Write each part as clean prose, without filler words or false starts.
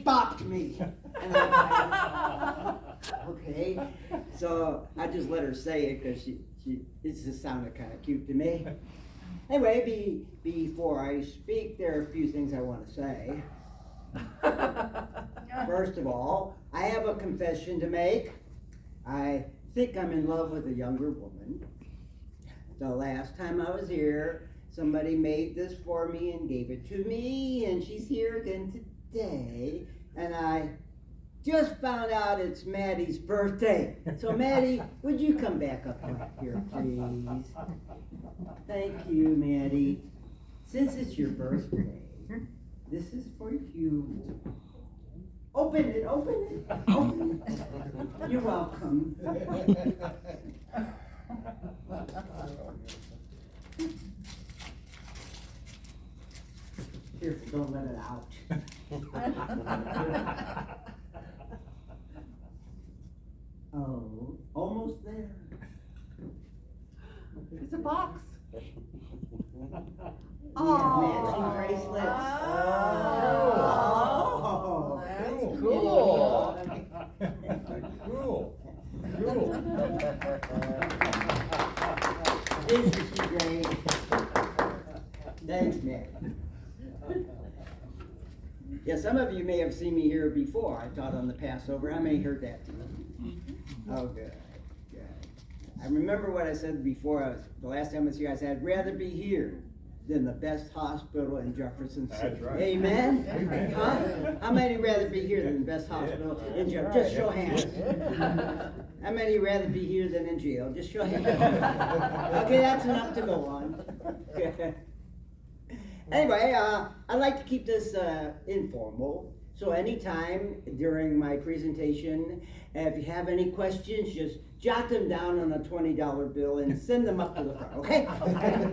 bopped me. And I'm like, okay. So I just let her say it because it just sounded kind of cute to me. Anyway, before I speak, there are a few things I want to say. First of all, I have a confession to make. I think I'm in love with a younger woman. The last time I was here, somebody made this for me and gave it to me, and she's here again today, and I just found out it's Maddie's birthday. So Maddie, would you come back up here, please? Thank you, Maddie. Since it's your birthday, this is for you. Open it, open it, open it. You're welcome. Here, don't let it out. Oh, almost there. It's a box. Matching bracelets. Oh, that's cool. Cool. Isn't she great? Thanks, Matt. Yeah, some of you may have seen me here before. I taught on the Passover. How many heard that? Oh, good. Good. I remember what I said before. The last time I was here, I said, I'd rather be here than the best hospital in Jefferson City. That's right. Amen? Amen. Huh? How many rather be here than the best hospital in Jefferson? Just show hands. How many rather be here than in jail? Just show hands. Okay, that's enough to go on. Anyway, I like to keep this informal. So anytime during my presentation, if you have any questions, just jot them down on a $20 bill and send them up to the front, okay?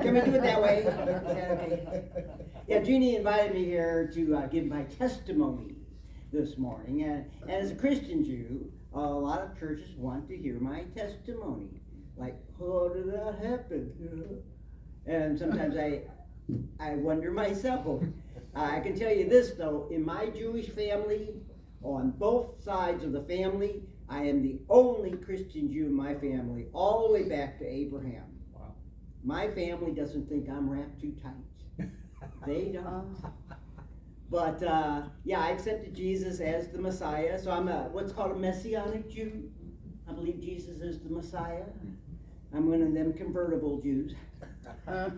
Can we do it that way? Is that okay? Yeah, Jeannie invited me here to give my testimony this morning. And as a Christian Jew, a lot of churches want to hear my testimony. Like, how did that happen? And sometimes I wonder myself. I can tell you this though, in my Jewish family, on both sides of the family, I am the only Christian Jew in my family, all the way back to Abraham. Wow. My family doesn't think I'm wrapped too tight. They don't. But yeah, I accepted Jesus as the Messiah, so I'm what's called a Messianic Jew. I believe Jesus is the Messiah. I'm one of them convertible Jews. I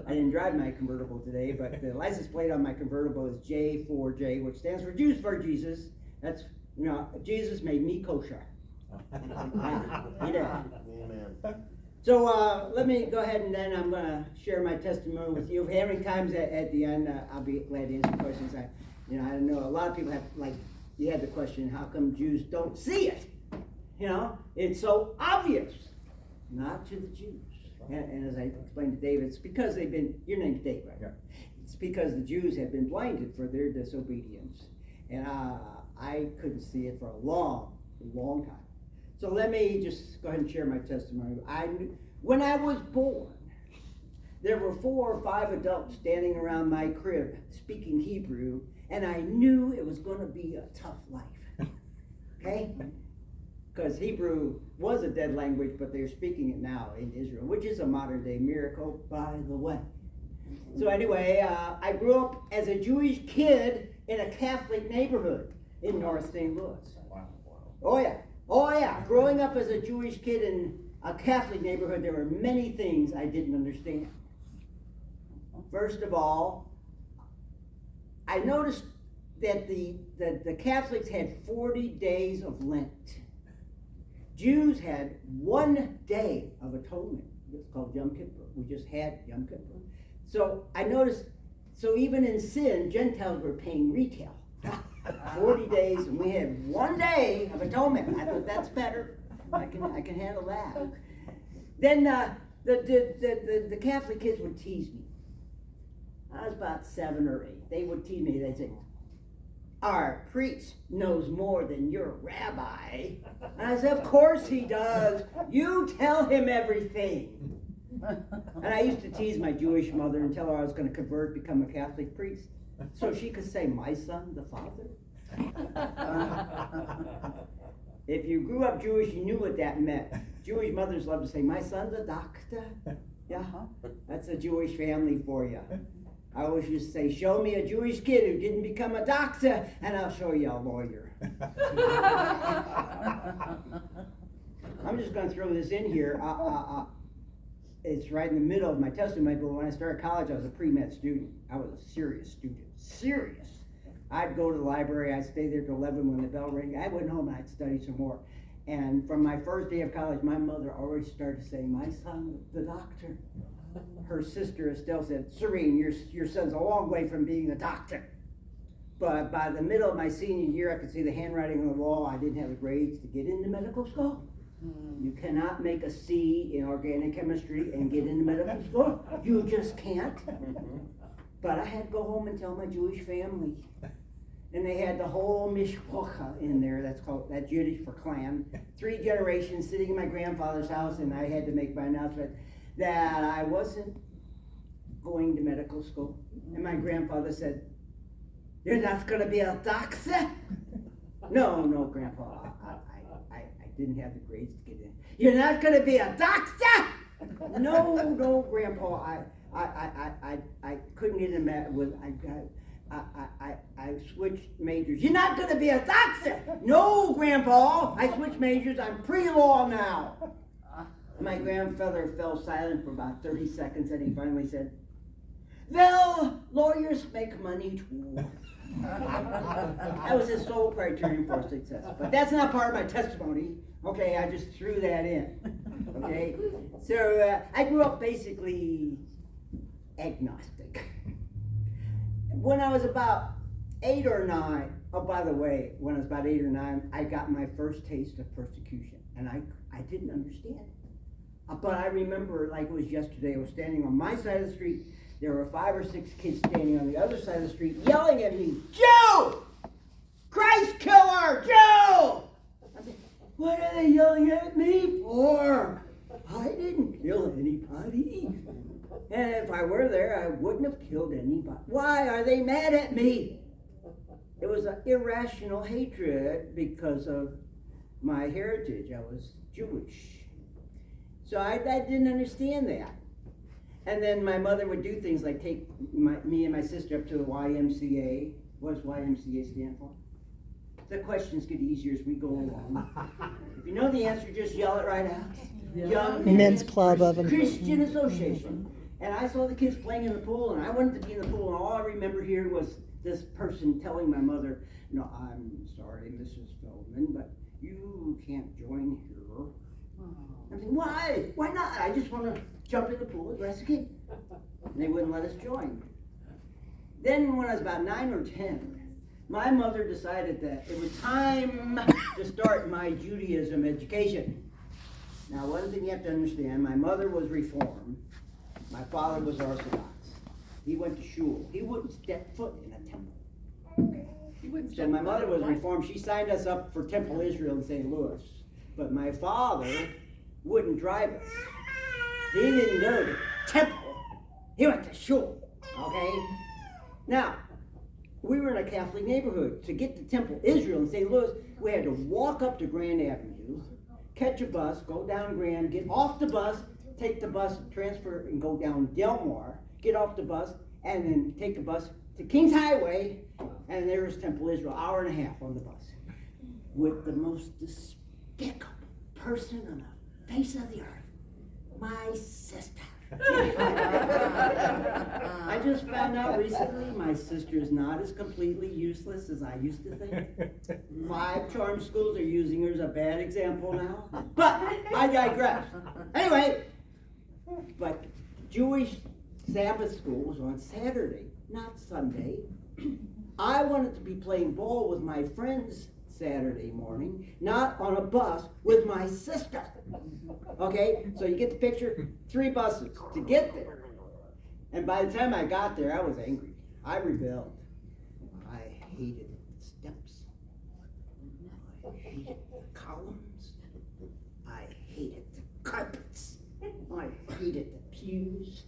didn't drive my convertible today, but the license plate on my convertible is J4J, which stands for Jews for Jesus. That's, you know, Jesus made me kosher. Yeah, he did. Amen. So let me go ahead and then I'm going to share my testimony with you. If you have any times at the end, I'll be glad to answer questions. I know a lot of people have, like, you had the question, how come Jews don't see it? You know, it's so obvious. Not to the Jews. And as I explained to David, it's because they've been, your name's Dave, right? Yeah. It's because the Jews have been blinded for their disobedience. And I couldn't see it for a long, long time. So let me just go ahead and share my testimony. When I was born, there were 4 or 5 adults standing around my crib speaking Hebrew, and I knew it was going to be a tough life. Okay? Because Hebrew was a dead language, but they're speaking it now in Israel, which is a modern day miracle, by the way. So anyway, I grew up as a Jewish kid in a Catholic neighborhood in North St. Louis. Wow. Oh yeah, oh yeah. Growing up as a Jewish kid in a Catholic neighborhood, there were many things I didn't understand. First of all, I noticed that the Catholics had 40 days of Lent. Jews had 1 day of atonement. It's called Yom Kippur. We just had Yom Kippur. So I noticed, so even in sin, Gentiles were paying retail. 40 days, and we had 1 day of atonement. I thought that's better. I can handle that. Then the Catholic kids would tease me. I was about 7 or 8. They would tease me. They'd say, "Our priest knows more than your rabbi." And I said, "Of course he does. You tell him everything." And I used to tease my Jewish mother and tell her I was going to convert, become a Catholic priest, so she could say, "My son, the Father." If you grew up Jewish, you knew what that meant. Jewish mothers love to say, my son's a doctor. Yeah, that's a Jewish family for you. I always used to say, show me a Jewish kid who didn't become a doctor, and I'll show you a lawyer. I'm just going to throw this in here. It's right in the middle of my testimony, but when I started college, I was a pre-med student. I was a serious student. Serious. I'd go to the library, I'd stay there till 11 when the bell rang. I went home and I'd study some more. And from my first day of college, my mother already started saying, my son, the doctor. Her sister Estelle said, Serene, your son's a long way from being a doctor. But by the middle of my senior year, I could see the handwriting on the wall. I didn't have the grades to get into medical school. You cannot make a C in organic chemistry and get into medical school. You just can't. But I had to go home and tell my Jewish family. And they had the whole mishpacha in there, that's Yiddish for clan. 3 generations sitting in my grandfather's house, and I had to make my announcement that I wasn't going to medical school. And my grandfather said, you're not going to be a doctor? No, Grandpa, I didn't have the grades to get in. You're not going to be a doctor? No, Grandpa, I couldn't get in with, I switched majors. You're not going to be a doctor? No, Grandpa, I switched majors, I'm pre-law now. My grandfather fell silent for about 30 seconds, and he finally said, well, lawyers make money too. That was his sole criterion for success. But that's not part of my testimony. Okay, I just threw that in. Okay, so I grew up basically agnostic. When I was about 8 or 9, oh, by the way, when I was about 8 or 9, I got my first taste of persecution, and I didn't understand it. But I remember like it was yesterday. I was standing on my side of the street. There were 5 or 6 kids standing on the other side of the street yelling at me, Joe! Christ killer! Joe! I said, what are they yelling at me for? I didn't kill anybody. And if I were there, I wouldn't have killed anybody. Why are they mad at me? It was an irrational hatred because of my heritage. I was Jewish. So I didn't understand that. And then my mother would do things like take me and my sister up to the YMCA. What does YMCA stand for? The questions get easier as we go along. If you know the answer, just yell it right out. Young Men's Club of them. Christian Association. And I saw the kids playing in the pool, and I wanted to be in the pool, and all I remember hearing was this person telling my mother, no, I'm sorry, Mrs. Feldman, but you can't join here. I'm saying, why? Why not? I just want to jump in the pool and dress a kid. And they wouldn't let us join. Then when I was about 9 or 10, my mother decided that it was time to start my Judaism education. Now, one thing you have to understand, my mother was Reformed. My father was Orthodox. He went to shul. He wouldn't step foot in a temple. Okay. So my mother was Reformed. She signed us up for Temple Israel in St. Louis. But my father wouldn't drive us. He didn't go to temple. He went to shul. Okay? Now, we were in a Catholic neighborhood. To get to Temple Israel in St. Louis, we had to walk up to Grand Avenue, catch a bus, go down Grand, get off the bus, take the bus, transfer, and go down Delmar, get off the bus, and then take a bus to Kings Highway, and there was Temple Israel, hour and a half on the bus, with the most despicable person on the face of the earth, my sister. I just found out recently my sister is not as completely useless as I used to think. 5 charm schools are using her as a bad example now. But I digress. Anyway, but Jewish Sabbath school was on Saturday, not Sunday. I wanted to be playing ball with my friends Saturday morning, not on a bus with my sister. Okay, so you get the picture, 3 buses to get there. And by the time I got there, I was angry. I rebelled. I hated the steps. I hated the columns. I hated the carpets. I hated the pews.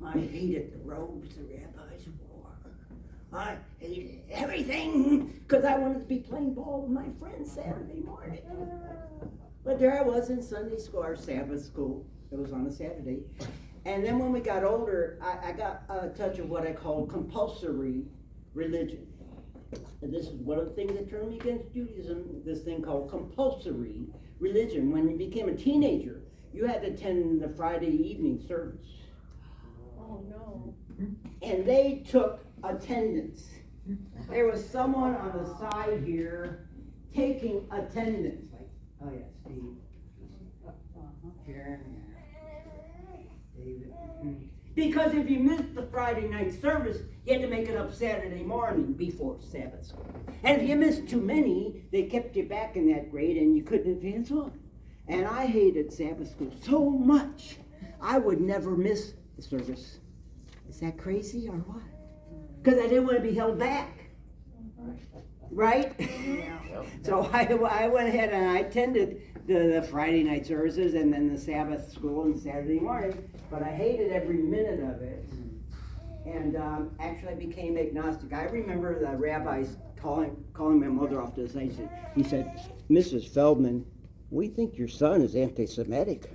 I hated the robes the rabbis wore. I hated everything because I wanted to be playing ball with my friends Saturday morning. But there I was in Sunday school, our Sabbath school. It was on a Saturday. And then when we got older, I got a touch of what I call compulsory religion. And this is one of the things that turned me against Judaism, this thing called compulsory religion. When you became a teenager, you had to attend the Friday evening service. Oh, no. And they took attendance. There was someone on the side here taking attendance. Like, oh yeah, Steve. Sharon. David. Because if you missed the Friday night service, you had to make it up Saturday morning before Sabbath school. And if you missed too many, they kept you back in that grade and you couldn't advance on. And I hated Sabbath school so much, I would never miss the service. Is that crazy or what? Because I didn't want to be held back. Right? So I went ahead and I attended the Friday night services and then the Sabbath school and Saturday morning, but I hated every minute of it. And actually I became agnostic. I remember the rabbis calling my mother off to the side. He said, Mrs. Feldman, we think your son is anti-Semitic.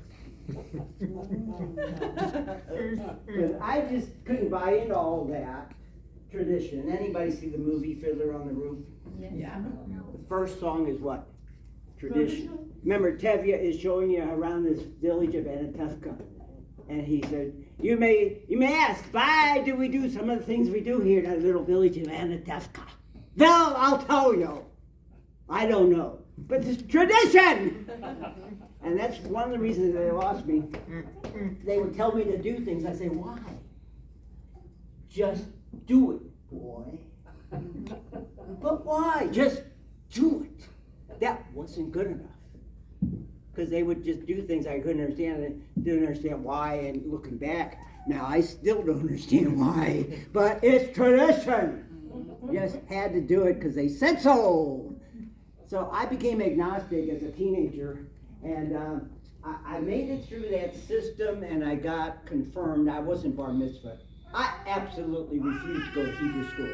Because I just couldn't buy into all that tradition. Anybody see the movie Fiddler on the Roof? Yeah. The first song is what? Tradition. Remember, Tevye is showing you around this village of Anatevka. And he said, you may ask, why do we do some of the things we do here in that little village of Anatevka? Well, I'll tell you. I don't know. But it's tradition! And that's one of the reasons they lost me. They would tell me to do things. I say, why? Just do it, boy. But why? Just do it. That wasn't good enough. Because they would just do things I couldn't understand and didn't understand why. And looking back, now I still don't understand why. But it's tradition. Just had to do it because they said so. So I became agnostic as a teenager. And I made it through that system and I got confirmed. I wasn't bar mitzvah. I absolutely refused to go to Hebrew school.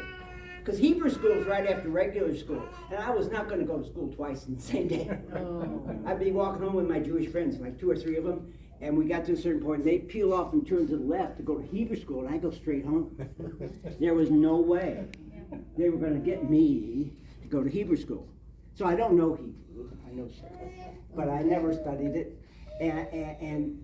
Because Hebrew school is right after regular school. And I was not going to go to school twice in the same day. Oh. I'd be walking home with my Jewish friends, like 2 or 3 of them. And we got to a certain point, and they'd peel off and turn to the left to go to Hebrew school, and I'd go straight home. There was no way they were going to get me to go to Hebrew school. So I don't know Hebrew. I know something. But I never studied it. And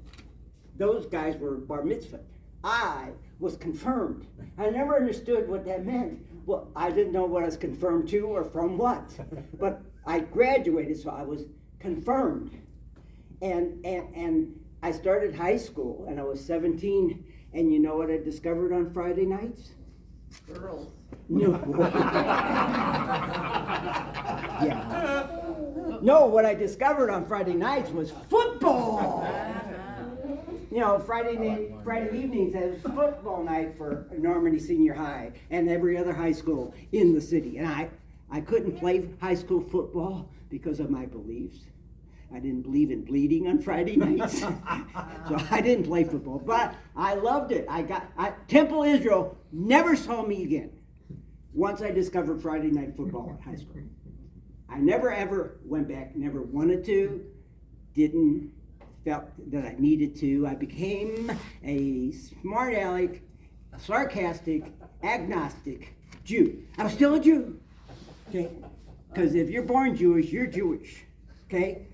those guys were bar mitzvah. I was confirmed. I never understood what that meant. Well, I didn't know what I was confirmed to or from what. But I graduated, so I was confirmed. And I started high school, and I was 17. And you know what I discovered on Friday nights? Girls. No. Yeah. No, what I discovered on Friday nights was football. You know, Friday evenings is football night for Normandy Senior High and every other high school in the city. And I couldn't play high school football because of my beliefs. I didn't believe in bleeding on Friday nights. So I didn't play football, but I loved it. Temple Israel never saw me again once I discovered Friday night football in high school. I never ever went back, never wanted to, felt that I needed to. I became a smart aleck, a sarcastic, agnostic Jew. I was still a Jew, okay? Because if you're born Jewish, you're Jewish, okay?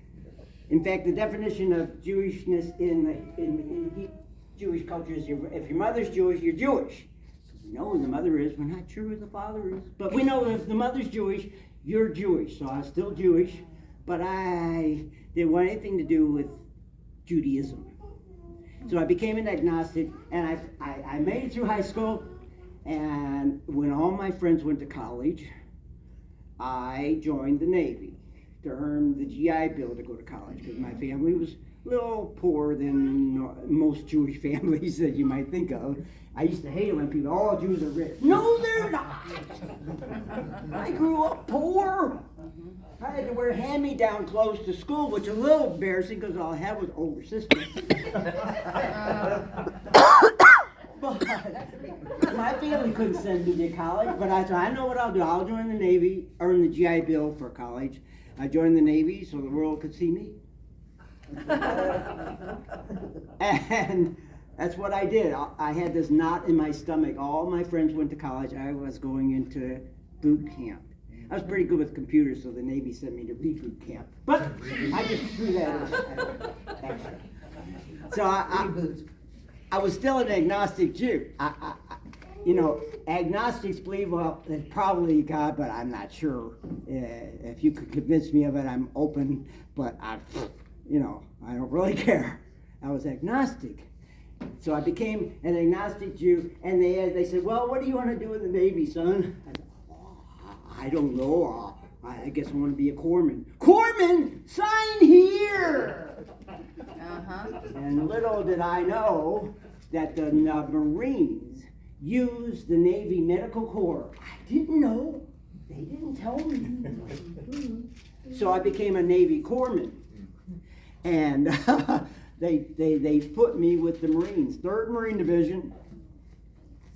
In fact, the definition of Jewishness in Jewish culture is if your mother's Jewish, you're Jewish. We know who the mother is, we're not sure who the father is. But we know if the mother's Jewish, you're Jewish. So I was still Jewish, but I didn't want anything to do with Judaism. So I became an agnostic, and I made it through high school, and when all my friends went to college, I joined the Navy to earn the GI Bill to go to college, because my family was a little poorer than most Jewish families that you might think of. I used to hate it when people, all Jews are rich. No, they're not. I grew up poor. I had to wear hand-me-down clothes to school, which was a little embarrassing because all I had was older sisters. But my family couldn't send me to college, but I thought, I know what I'll do. I'll join the Navy, earn the GI Bill for college. I joined the Navy so the world could see me. And that's what I did. I had this knot in my stomach. All my friends went to college. I was going into boot camp. I was pretty good with computers, so the Navy sent me to reboot camp. But I just threw that extra. So I was still an agnostic Jew. Agnostics believe, well, there's probably God, but I'm not sure. If you could convince me of it, I'm open, but I don't really care. I was agnostic. So I became an agnostic Jew, and they said, well, what do you want to do in the Navy, son? I said, I don't know. I guess I want to be a corpsman. Corpsman, sign here! And little did I know that the Marines used the Navy Medical Corps. I didn't know. They didn't tell me. So I became a Navy corpsman. And they put me with the Marines, 3rd Marine Division.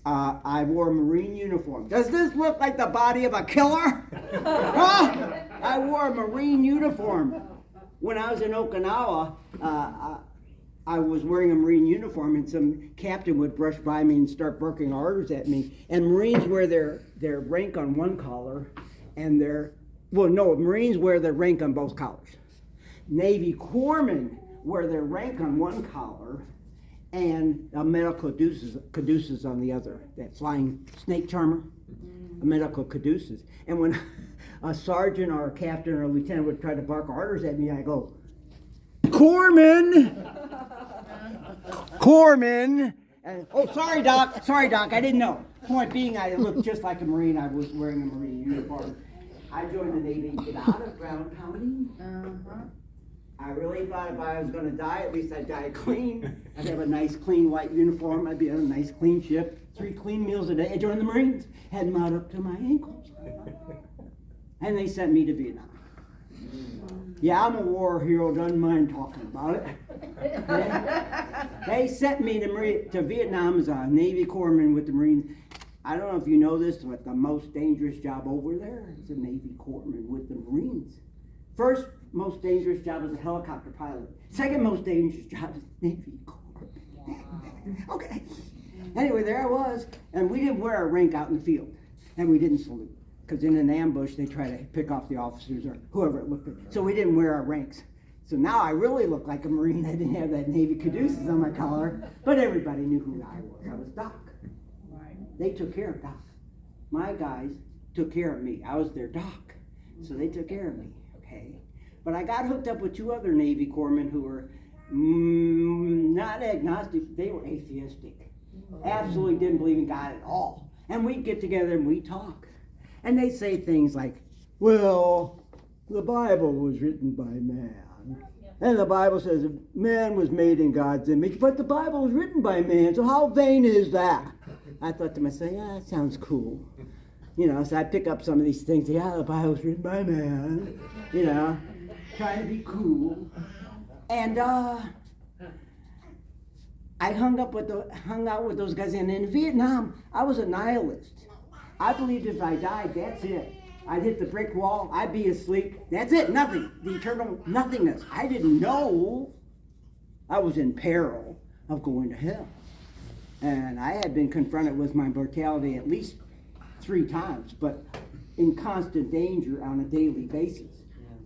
I wore a Marine uniform. Does this look like the body of a killer? Huh? I wore a Marine uniform. When I was in Okinawa, I was wearing a Marine uniform, and some captain would brush by me and start barking orders at me. And Marines wear their rank on one collar, and Marines wear their rank on both collars. Navy corpsmen wear their rank on one collar, and a medical caduceus on the other. That flying snake charmer, a medical caduceus. And when a sergeant or a captain or a lieutenant would try to bark orders at me, I go, Corpsman! Corpsman! And, oh, sorry, Doc, I didn't know. Point being, I looked just like a Marine. I was wearing a Marine uniform. I joined the Navy to get out of ground pounding. I really thought if I was going to die, at least I'd die clean. I'd have a nice, clean, white uniform. I'd be on a nice, clean ship. 3 clean meals a day. I joined the Marines. Had mud up to my ankles. And they sent me to Vietnam. Yeah, I'm a war hero. Doesn't mind talking about it. They sent me to Vietnam as a Navy corpsman with the Marines. I don't know if you know this, but the most dangerous job over there is a Navy corpsman with the Marines. First most dangerous job is a helicopter pilot. Second most dangerous job is Navy corpsman. Okay. Anyway, there I was, and we didn't wear our rank out in the field, and we didn't salute. Because in an ambush, they try to pick off the officers or whoever it looked at. So we didn't wear our ranks. So now I really look like a Marine. I didn't have that Navy caduceus on my collar, but everybody knew who I was. I was Doc. Right. They took care of Doc. My guys took care of me. I was their Doc. So they took care of me, okay? But I got hooked up with 2 other Navy corpsmen who were not agnostic. They were atheistic. Absolutely didn't believe in God at all. And we'd get together and we'd talk. And they say things like, well, the Bible was written by man. And the Bible says man was made in God's image, but the Bible was written by man, so how vain is that? I thought to myself, yeah, that sounds cool. So I pick up some of these things, yeah, the Bible was written by man, trying to be cool. And I hung out with those guys, and in Vietnam, I was a nihilist. I believed if I died, that's it. I'd hit the brick wall, I'd be asleep. That's it, nothing. The eternal nothingness. I didn't know I was in peril of going to hell. And I had been confronted with my mortality at least 3 times, but in constant danger on a daily basis.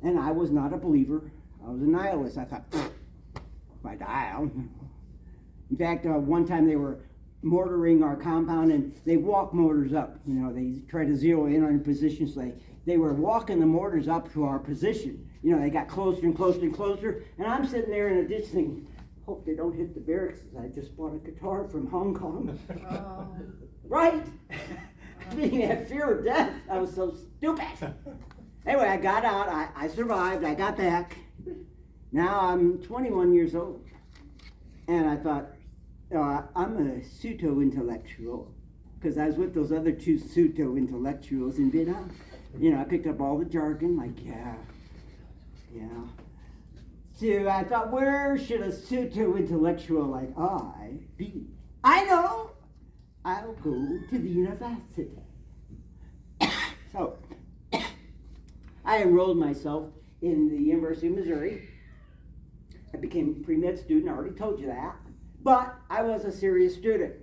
And I was not a believer. I was a nihilist. I thought, if I die, I'll... In fact, one time they were mortaring our compound, and they walk mortars up. They try to zero in on your position, so they were walking the mortars up to our position. They got closer and closer and closer, and I'm sitting there in a ditch thinking, hope they don't hit the barracks. I just bought a guitar from Hong Kong. Right? I didn't have fear of death. I was so stupid. Anyway, I got out. I survived. I got back. Now I'm 21 years old. And I thought, I'm a pseudo-intellectual, because I was with those other 2 pseudo-intellectuals in Vietnam. I picked up all the jargon, like, yeah. So I thought, where should a pseudo-intellectual like I be? I know! I'll go to the university. So, I enrolled myself in the University of Missouri. I became a pre-med student, I already told you that. But I was a serious student.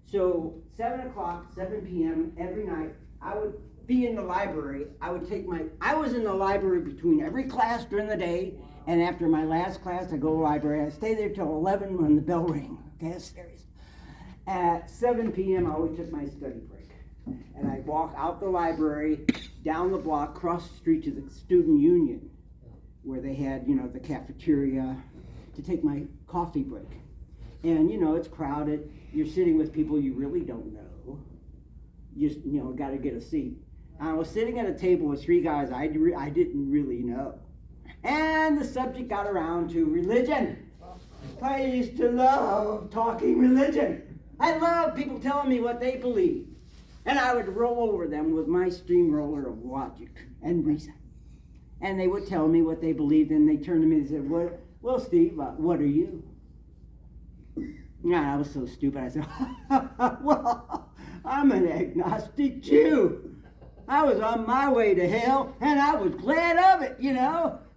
So 7 o'clock, 7 p.m. every night, I would be in the library. I was in the library between every class during the day, and after my last class, I go to the library. I stay there till 11 when the bell rang. Okay, that's serious. At 7 p.m., I always took my study break. And I'd walk out the library, down the block, across the street to the student union, where they had, the cafeteria, to take my coffee break. And, it's crowded. You're sitting with people you really don't know. You just, got to get a seat. And I was sitting at a table with 3 guys I didn't really know. And the subject got around to religion. I used to love talking religion. I love people telling me what they believe. And I would roll over them with my steamroller of logic and reason. And they would tell me what they believed, and they turned to me and said, well, Steve, what are you? Yeah, I was so stupid. I said, well, I'm an agnostic Jew. I was on my way to hell, and I was glad of it,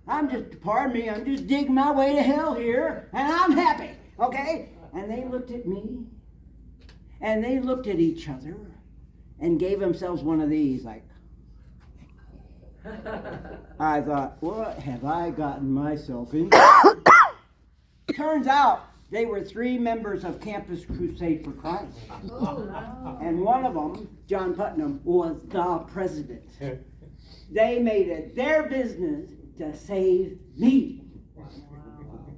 I'm just digging my way to hell here, and I'm happy, okay? And they looked at me, and they looked at each other, and gave themselves one of these, like, I thought, what have I gotten myself into? Turns out they were 3 members of Campus Crusade for Christ. And one of them, John Putnam, was the president. They made it their business to save me.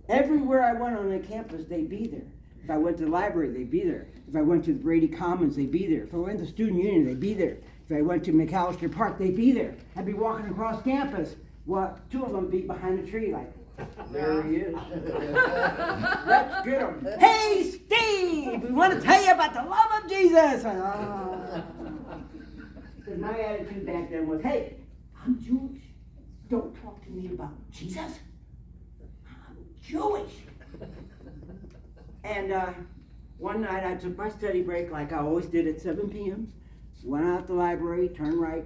Everywhere I went on the campus, they'd be there. If I went to the library, they'd be there. If I went to the Brady Commons, they'd be there. If I went to the student union, they'd be there. If I went to McAllister Park, they'd be there. I'd be walking across campus. Well, 2 of them be behind a tree, like, there he is. Let's get him. Hey, Steve, we want to tell you about the love of Jesus. Because my attitude back then was, hey, I'm Jewish. Don't talk to me about Jesus. I'm Jewish. And one night I took my study break like I always did at 7 p.m. Went out the library, turned right,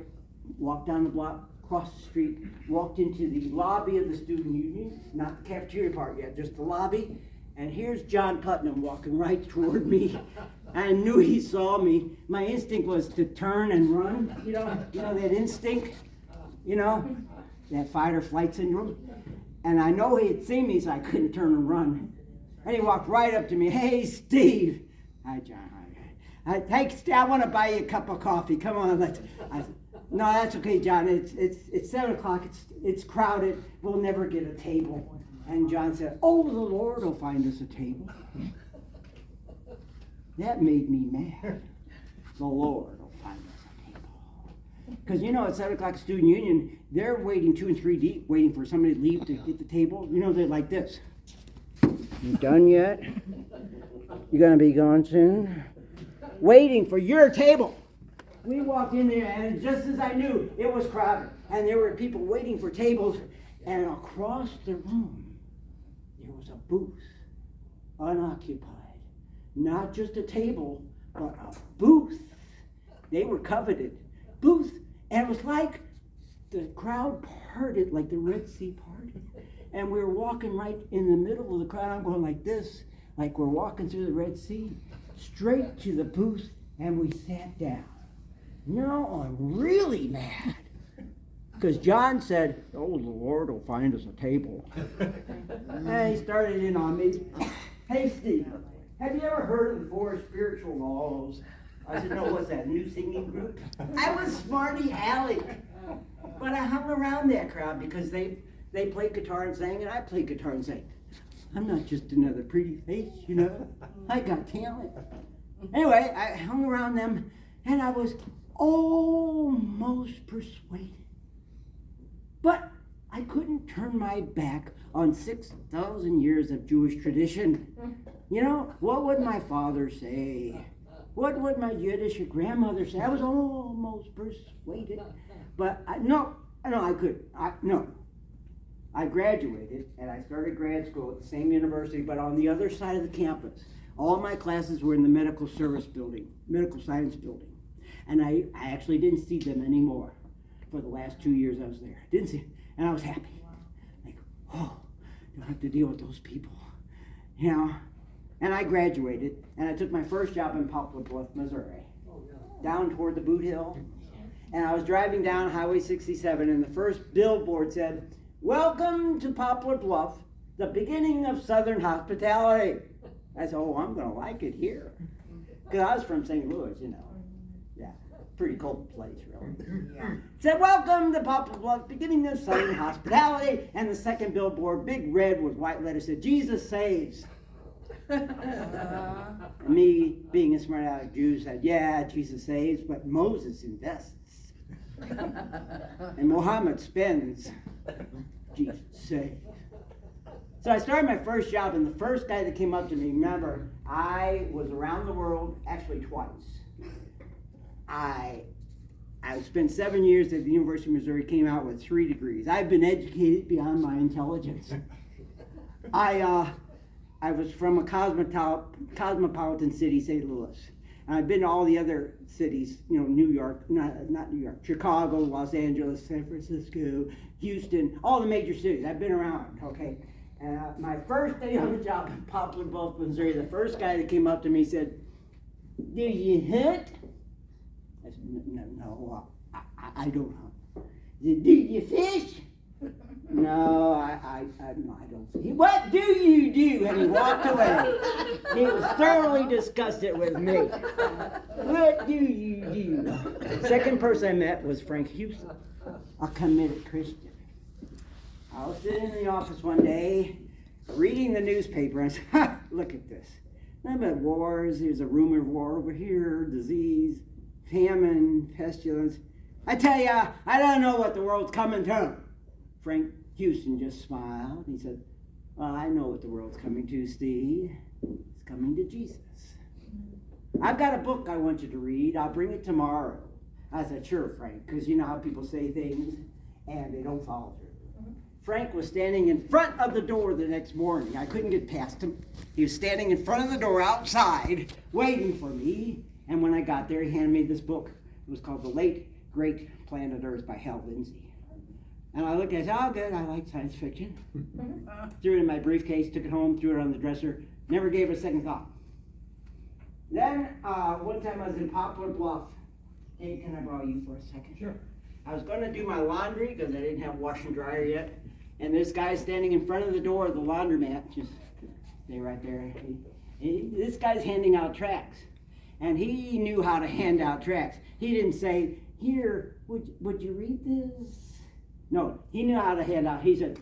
walked down the block, crossed the street, walked into the lobby of the student union, not the cafeteria part yet, just the lobby. And here's John Putnam walking right toward me. I knew he saw me. My instinct was to turn and run, that instinct, that fight or flight syndrome. And I know he had seen me, so I couldn't turn and run. And he walked right up to me. Hey, Steve. Hi, John. Hey, Steve, I want to buy you a cup of coffee. Come on, I said, no, that's okay, John. It's 7 o'clock. It's crowded. We'll never get a table. And John said, oh, the Lord will find us a table. That made me mad. The Lord will find us a table. Because, at 7 o'clock student union, they're waiting 2 and 3 deep, waiting for somebody to leave to get the table. They're like this. You done yet? You gonna be gone soon? Waiting for your table. We walked in there, and just as I knew, it was crowded. And there were people waiting for tables. And across the room, there was a booth, unoccupied. Not just a table, but a booth. They were coveted. Booth. And it was like the crowd parted, like the Red Sea parted. And we were walking right in the middle of the crowd. I'm going like this, like we're walking through the Red Sea, straight to the booth, and we sat down. Now I'm really mad. Because John said, oh, the Lord will find us a table. And he started in on me. Hey, Steve, have you ever heard of the 4 spiritual laws? I said, no, what's that, new singing group? I was smarty Alec. But I hung around that crowd because they played guitar and sang, and I played guitar and sang. I'm not just another pretty face, I got talent. Anyway, I hung around them, and I was almost persuaded. But I couldn't turn my back on 6,000 years of Jewish tradition. What would my father say? What would my Yiddish grandmother say? I was almost persuaded. But I couldn't. I graduated, and I started grad school at the same university, but on the other side of the campus, All my classes were in the medical science building. And I actually didn't see them anymore for the last 2 years I was there. Didn't see, and I was happy. Like, oh, don't have to deal with those people. You know? And I graduated, and I took my first job in Poplar Bluff, Missouri, down toward the Boot Hill. And I was driving down Highway 67, and the first billboard said, "Welcome to Poplar Bluff, the beginning of Southern hospitality." I said, oh, I'm going to like it here. Because I was from St. Louis, you know. Yeah, pretty cold place, really. Yeah. It said, "Welcome to Poplar Bluff, beginning of Southern hospitality." And the second billboard, big red with white letters, said, "Jesus saves." Me, being a smart aleck Jew, said, yeah, Jesus saves, but Moses invests. And Muhammad spends. Jesus saves. So I started my first job, and the first guy that came up to me, remember, I was around the world, actually twice. I spent 7 years at the University of Missouri, came out with 3 degrees. I've been educated beyond my intelligence. I was from a cosmopolitan city, St. Louis. And I've been to all the other cities, you know, New York, not New York, Chicago, Los Angeles, San Francisco, Houston, all the major cities. I've been around, okay? And my first day on the job in Poplar Bluff, Missouri, the first guy that came up to me said, "Do you hunt?" I said, no, I don't hunt. He said, "Do you fish?" No, I don't. "What do you do?" And he walked away. He was thoroughly disgusted with me. "What do you do?" Second person I met was Frank Houston, a committed Christian. I was sitting in the office one day, reading the newspaper, and I said, "Ha, look at this. Nothing but wars. There's a rumor of war over here, disease, famine, pestilence. I tell ya, I don't know what the world's coming to." Frank Houston just smiled. He said, "Well, I know what the world's coming to, Steve. It's coming to Jesus. I've got a book I want you to read. I'll bring it tomorrow." I said, "Sure, Frank," because you know how people say things and they don't follow through. Frank was standing in front of the door the next morning. I couldn't get past him. He was standing in front of the door outside, waiting for me. And when I got there, he handed me this book. It was called The Late Great Planet Earth by Hal Lindsey. And I looked at it, I said, "Oh, good, I like science fiction." Threw it in my briefcase, took it home, threw it on the dresser, never gave it a second thought. Then, one time I was in Poplar Bluff. Hey, can I borrow you for a second? Sure. I was going to do my laundry because I didn't have wash and dryer yet. And this guy standing in front of the door of the laundromat, just stay right there. This guy's handing out tracts. And he knew how to hand out tracts. He didn't say, "Here, would you read this?" No, he knew how to hand out. He said,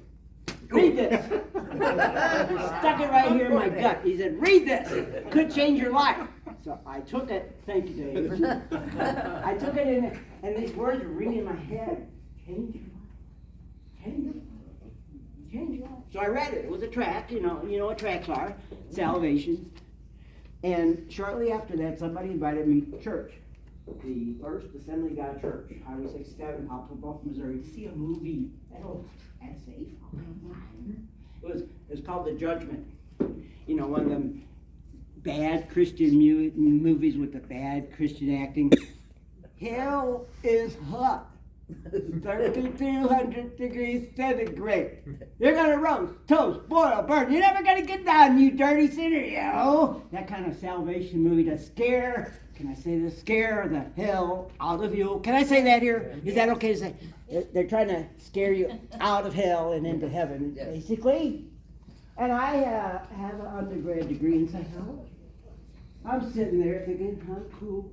"Read this." Stuck it right here in my gut. He said, "Read this. Could change your life." So I took it. Thank you, Dave. I took it in, and these words were ringing in my head. Change your life. Change your life. Change your life. So I read it. It was a tract. You know what tracts are. Salvation. And shortly after that, somebody invited me to church. The First Assembly of God Church, Highway 67, Poplar Bluff, Missouri, to see a movie. That's safe. It was called The Judgment. You know, one of them bad Christian movies with the bad Christian acting. Hell is hot. 3,200 degrees centigrade. You're gonna roast, toast, boil, burn. You're never gonna get down, you dirty sinner, yo. That kind of salvation movie to scare. Can I say this? Scare the hell out of you. Can I say that here? Is that okay to say? They're trying to scare you out of hell and into heaven, basically. And I have an undergrad degree in psychology. I'm sitting there thinking, I'm cool.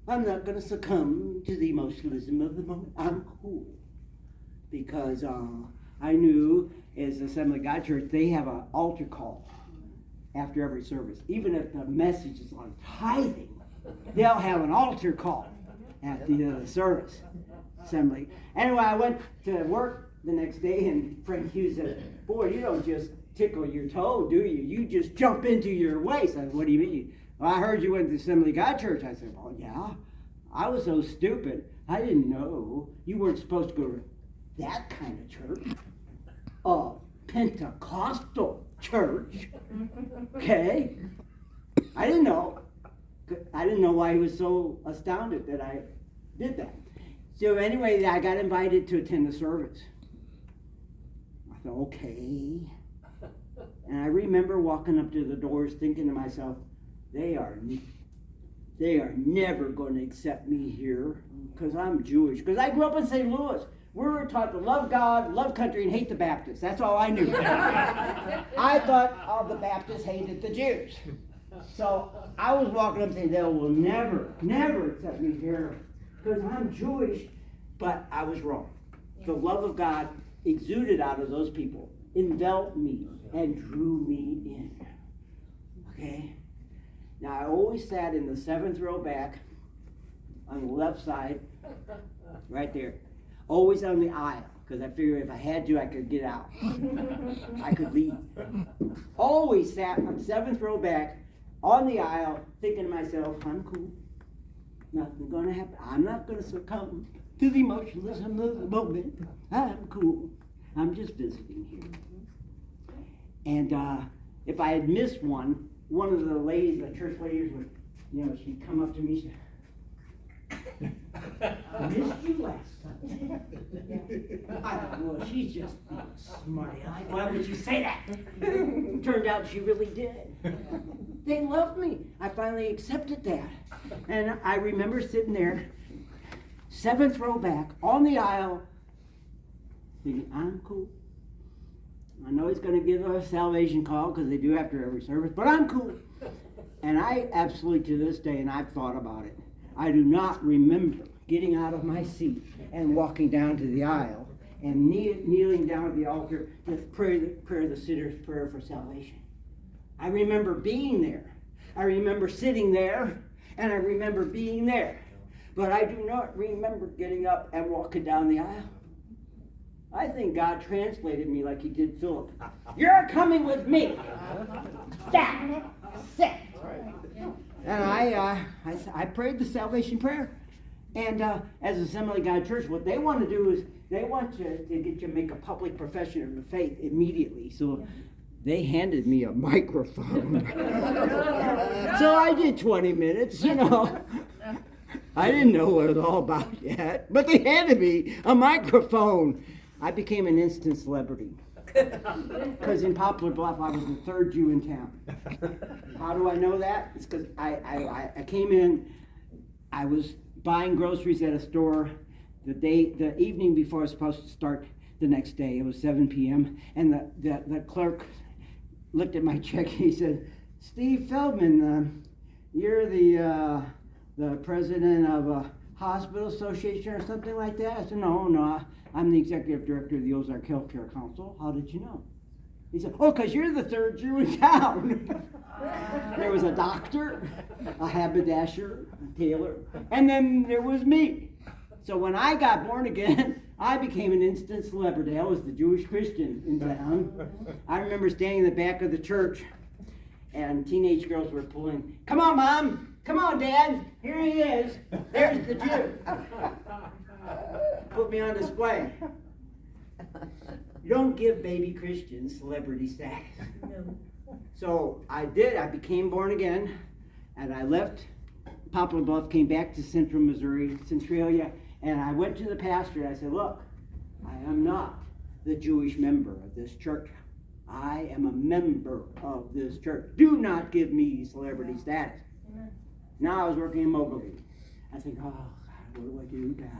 I'm not going to succumb to the emotionalism of the moment. I'm cool. Because I knew as Assembly of God Church, they have an altar call after every service. Even if the message is on tithing, they'll have an altar call at the end of the service. Assembly. Anyway, I went to work the next day, and Frank Hughes said, "Boy, you don't just tickle your toe, do you? You just jump into your waist." I said, "What do you mean?" "Well, I heard you went to Assembly of God Church." I said, "Well, yeah. I was so stupid. I didn't know you weren't supposed to go to that kind of church. Pentecostal church. Okay? I didn't know. I didn't know why he was so astounded that I did that. So anyway, I got invited to attend the service. I thought, okay. And I remember walking up to the doors thinking to myself, they are never going to accept me here because I'm Jewish. Because I grew up in St. Louis. We were taught to love God, love country, and hate the Baptists. That's all I knew. I thought all the Baptists hated the Jews. So I was walking up saying, they will never, never accept me here because I'm Jewish. But I was wrong. The love of God exuded out of those people, enveloped me, and drew me in. Okay? Now I always sat in the 7th row back on the left side, right there. Always on the aisle, because I figured if I had to, I could get out. I could leave. Always sat on 7th row back on the aisle, thinking to myself, I'm cool. Nothing's going to happen. I'm not going to succumb to the emotionalism of the moment. I'm cool. I'm just visiting here. And if I had missed one of the ladies, the church ladies would, she'd come up to me and say, I missed you last Sunday. I thought, well, she's just smart. Why would you say that? Turned out she really did. They loved me. I finally accepted that. And I remember sitting there, 7th row back, on the aisle, thinking, I'm cool. I know he's going to give a salvation call, because they do after every service, but I'm cool. And I absolutely, to this day, and I've thought about it, I do not remember getting out of my seat and walking down to the aisle and kneeling down at the altar to pray the sinner's prayer for salvation. I remember being there. I remember sitting there, and I remember being there. But I do not remember getting up and walking down the aisle. I think God translated me like he did Philip. You're coming with me. Stop. Sit. And I prayed the salvation prayer. And as Assembly of God Church, what they want to do is they want to get you to make a public profession of the faith immediately. So they handed me a microphone. So I did 20 minutes, I didn't know what it was all about yet, but they handed me a microphone. I became an instant celebrity. Because in Poplar Bluff, I was the 3rd Jew in town. How do I know that? It's because I came in, I was buying groceries at a store the evening before I was supposed to start the next day. It was 7 p.m. And the clerk looked at my check and he said, Steve Feldman, you're the president of a hospital association or something like that? I said, no, I'm the executive director of the Ozark Healthcare Council. How did you know? He said, oh, because you're the 3rd Jew in town. There was a doctor, a haberdasher, a tailor, and then there was me. So when I got born again, I became an instant celebrity. I was the Jewish Christian in town. I remember standing in the back of the church, and teenage girls were pulling, come on, Mom, come on, Dad, here he is. There's the Jew. Put me on display. You don't give baby Christians celebrity status. No. So I did. I became born again, and I left Poplar Bluff, came back to Central Missouri, Centralia, and I went to the pastor and I said, look, I am not the Jewish member of this church. I am a member of this church. Do not give me celebrity status. Amen. Now I was working in Moberly. I think, oh, God, what do I do now?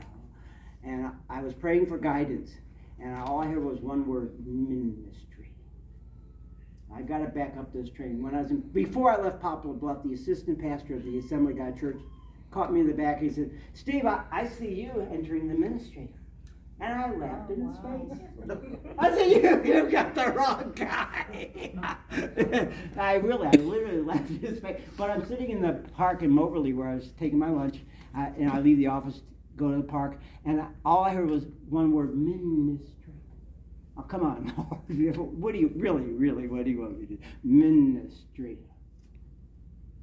And I was praying for guidance, and all I heard was one word, ministry. I got to back up this train. Before I left Poplar Bluff, the assistant pastor of the Assembly of God Church caught me in the back. He said, Steve, I see you entering the ministry. And I laughed in his face. I said, you got the wrong guy. I literally laughed in his face. But I'm sitting in the park in Moberly where I was taking my lunch, and I leave the office, go to the park, and all I heard was one word, ministry. Oh, come on, Lord. What do you want me to do? Ministry.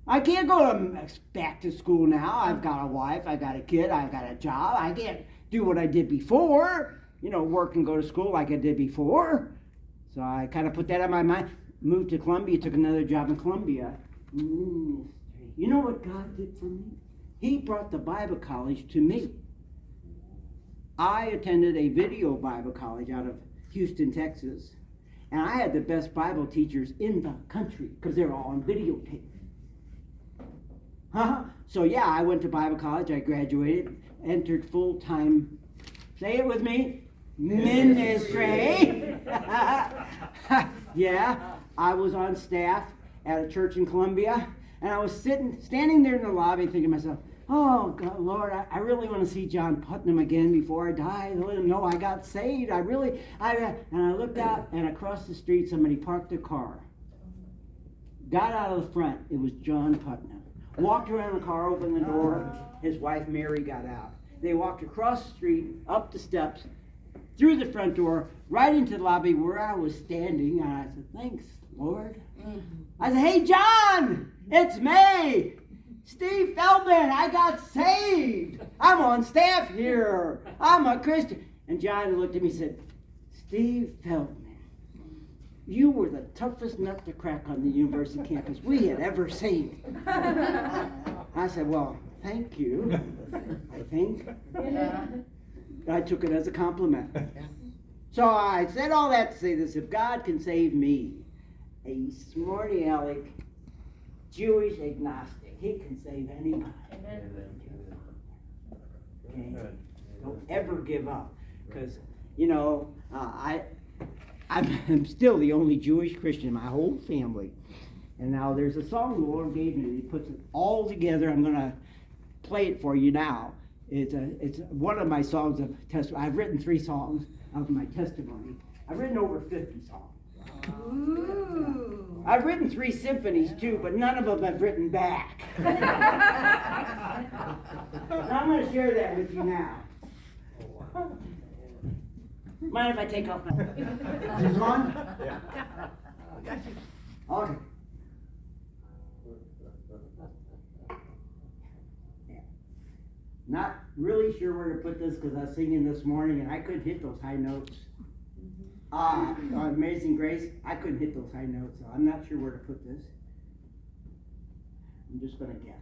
I can't go back to school now. I've got a wife, I got a kid, I've got a job. I can't do what I did before, work and go to school like I did before. So I kind of put that on my mind. moved to Columbia, took another job in Columbia. Ministry. You know what God did for me? He brought the Bible college to me. I attended a video Bible college out of Houston, Texas. And I had the best Bible teachers in the country because they're all on videotape. So yeah, I went to Bible college. I graduated, entered full-time, say it with me, ministry. Yeah, I was on staff at a church in Columbia, and I was standing there in the lobby thinking to myself, oh, God, Lord, I really want to see John Putnam again before I die. Let him know I got saved. And I looked out, and across the street, somebody parked a car. Got out of the front. It was John Putnam. Walked around the car, opened the door. His wife, Mary, got out. They walked across the street, up the steps, through the front door, right into the lobby where I was standing. And I said, thanks, Lord. I said, hey, John, it's me. Steve Feldman, I got saved. I'm on staff here. I'm a Christian. And John looked at me and said, Steve Feldman, you were the toughest nut to crack on the university campus we had ever seen. I said, well, thank you, I think. I took it as a compliment. So I said all that to say this. If God can save me, a smarty aleck Jewish agnostic, he can save anybody. Okay? Don't ever give up. Because, you know, I'm still the only Jewish Christian in my whole family. And now there's a song the Lord gave me. He puts it all together. I'm going to play it for you now. It's one of my songs of testimony. I've written 3 songs of my testimony. I've written over 50 songs. Ooh. I've written 3 symphonies too, but none of them have written back. I'm going to share that with you now. Mind if I take off my... Is this on? Yeah. Okay. Not really sure where to put this because I was singing this morning and I couldn't hit those high notes. On Amazing Grace, I couldn't hit those high notes, so I'm not sure where to put this. I'm just going to guess.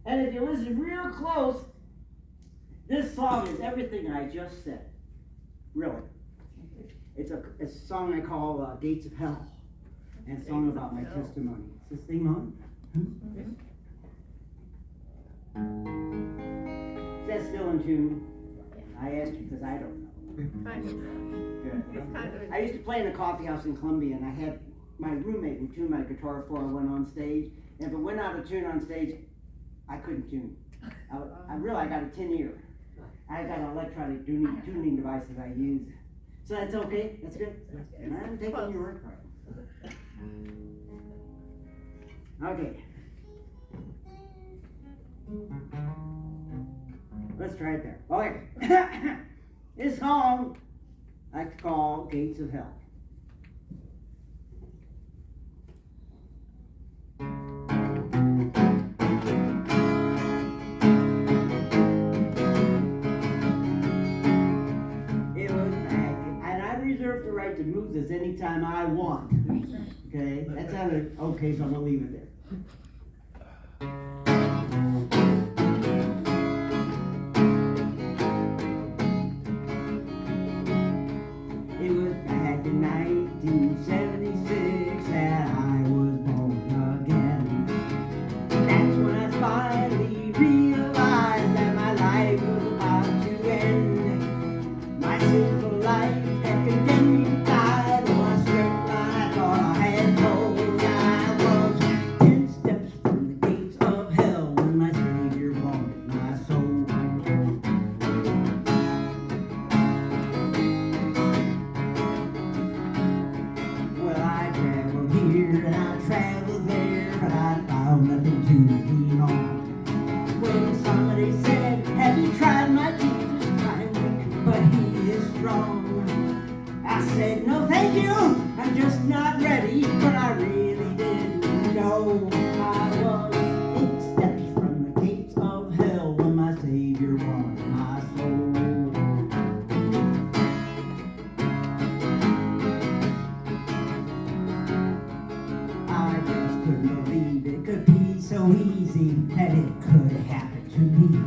And if you listen real close, this song is everything I just said. Really. It's a song I call Gates of Hell, and a song about my testimony. Is this thing on? Is that still in tune? I asked you because I don't know. Good. I used to play in a coffee house in Columbia, and I had my roommate would tune my guitar before I went on stage. And if it went out of tune on stage, I couldn't tune. I got a tin ear. I got an electronic tuning device that I use. So that's okay? That's good? I'm taking your word for it. Okay. Let's try it there. Okay. This song I call Gates of Hell. The right to move this anytime I want. Okay? That sounded okay, so I'm going to leave it there. It was back in 1976 that I was born again. That's when I finally realized that my life was about to end. My sinful life had condemned me. Of couldn't believe it could be so easy that it could happen to me.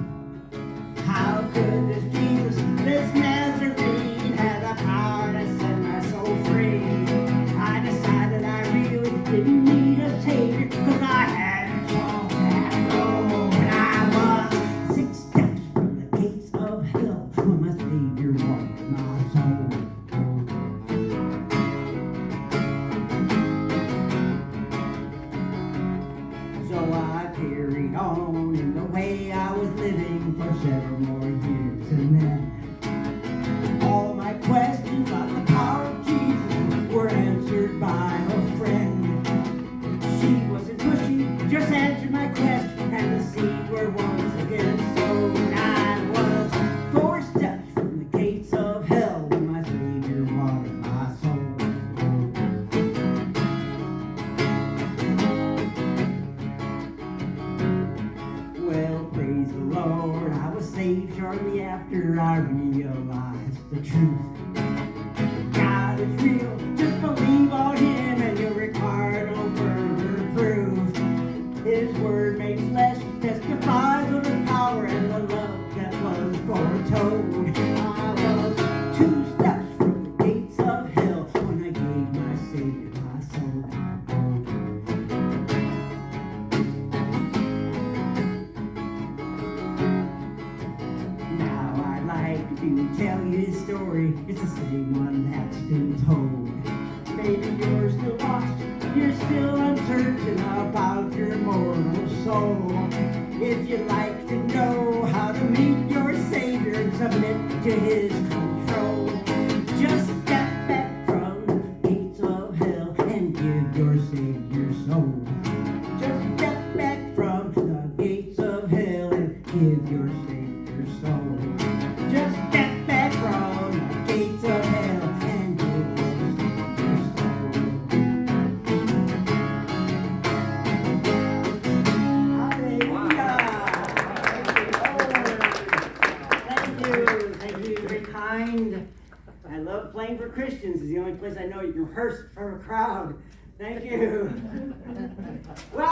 How could this Jesus, this Nazarene, have the power to set my soul free? I decided I really didn't need a savior, cause I hadn't walked that road. I was 6 steps from the gates of hell when my savior walked my soul. So I carried on in the way I was living for several more years, and then all my questions about the power of Jesus were answered by a friend. She wasn't pushy, just answered my question, and the seeds were once again sown. I was 4 steps from the gates of hell when my Savior watered my soul. Well, praise the Lord, I was saved shortly after I realized the truth. God is real, just believe on Him and you'll require no further proof. His word made flesh testifies of His power and the love that was foretold. I was 2 steps from the gates of hell when I gave my Savior my soul. Now I like to tell you his story. It's the same one that's been told. Maybe you're still lost, you're still uncertain about your mortal soul. If you'd like to know how to meet your Savior and submit to his control, just step back from the gates of hell and give your Savior soul. Just step back from the gates of hell and give your Savior soul. Just step back from the gates of hell and give your Savior soul. Hallelujah. Thank you, very kind. I love playing for Christians. It's the only place I know you can rehearse for a crowd. Thank you. Well,